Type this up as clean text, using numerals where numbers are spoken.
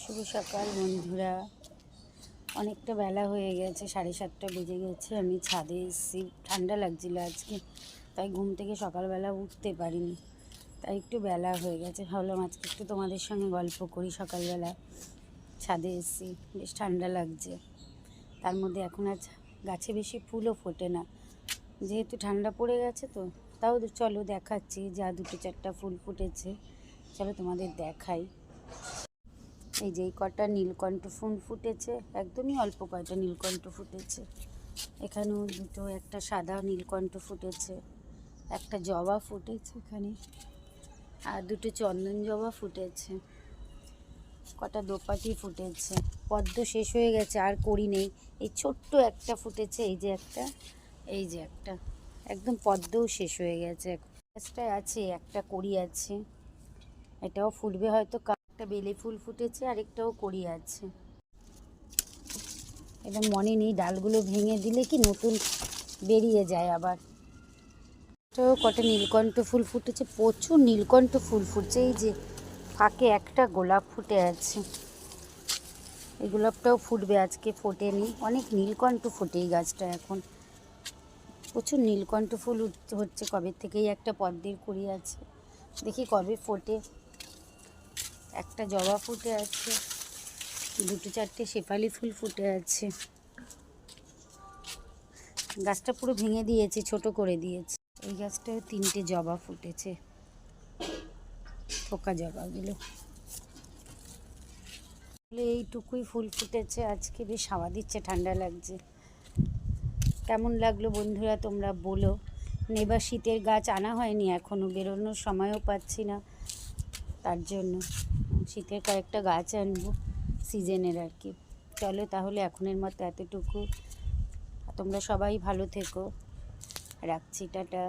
শুভ সকাল বন্ধুরা। অনেকটা বেলা হয়ে গেছে, 7:30 বেজে গেছে। আমি ছাদে এসেছি, ঠান্ডা লাগছিল আজকে, তাই ঘুম থেকে সকালবেলা উঠতে পারিনি, তাই একটু বেলা হয়ে গেছে। ভাবলাম আজকে একটু তোমাদের সঙ্গে গল্প করি। সকালবেলা ছাদে এসেছি, বেশ ঠান্ডা লাগছে। তার মধ্যে এখন আজ গাছে বেশি ফুলও ফোটে না, যেহেতু ঠান্ডা পড়ে গেছে। তো তাও চলো দেখাচ্ছি, যা 2-4টা ফুল ফুটেছে চলো তোমাদের দেখাই। এই যে এই কটা নীলকণ্ঠ ফুল ফুটেছে, একদমই অল্প কয়টা নীলকণ্ঠ ফুটেছে। এখানেও দুটো, একটা সাদা নীলকণ্ঠ ফুটেছে, একটা জবা ফুটেছে এখানে, আর দুটো চন্দন জবা ফুটেছে, কটা দোপাটি ফুটেছে। পদ্ম শেষ হয়ে গেছে, আর করি নেই। এই ছোট্ট একটা ফুটেছে, এই যে একটা, এই যে একটা, একদম পদ্মও শেষ হয়ে গেছে। গাছটায় আছে একটা কড়ি আছে, এটাও ফুটবে হয়তো। একটা বেলে ফুল ফুটেছে, আরেকটাও কড়ি আছে। এবং মনে নেই, ডালগুলো ভেঙে দিলে কি নতুন বেরিয়ে যায় আবার। এটাও কটা নীলকণ্ঠ ফুল ফুটেছে, প্রচুর নীলকণ্ঠ ফুল ফুটছে। এই যে ফাঁকে একটা গোলাপ ফুটে আছে, এই গোলাপটাও ফুটবে, আজকে ফোটেনি। অনেক নীলকণ্ঠ ফোটে এই গাছটা এখন, প্রচুর নীলকণ্ঠ ফুল হচ্ছে কবে থেকেই। একটা পদ্মের কুঁড়ি আছে, দেখি কবে ফোটে। একটা জবা ফুটে আছে, 2-4টে শেফালি ফুল ফুটে আছে। গাছটা পুরো ভেঙে দিয়েছে, ছোট করে দিয়েছে। এই গাছটায় 3টে জবা ফুটেছে, থোকা জবাগুলো। এইটুকুই ফুল ফুটেছে আজকে, বেশ হাওয়া দিচ্ছে, ঠান্ডা লাগছে। কেমন লাগলো বন্ধুরা তোমরা বলো। এবার শীতের গাছ আনা হয়নি এখনও, বেরোনোর সময়ও পাচ্ছি না, তার জন্য শীতের কয়েকটা গাছ আনবো, সিজনের আর কি। চলো তাহলে এখনের মতো এতটুকু। তোমরা সবাই ভালো থেকো, রাখছি, টাটা।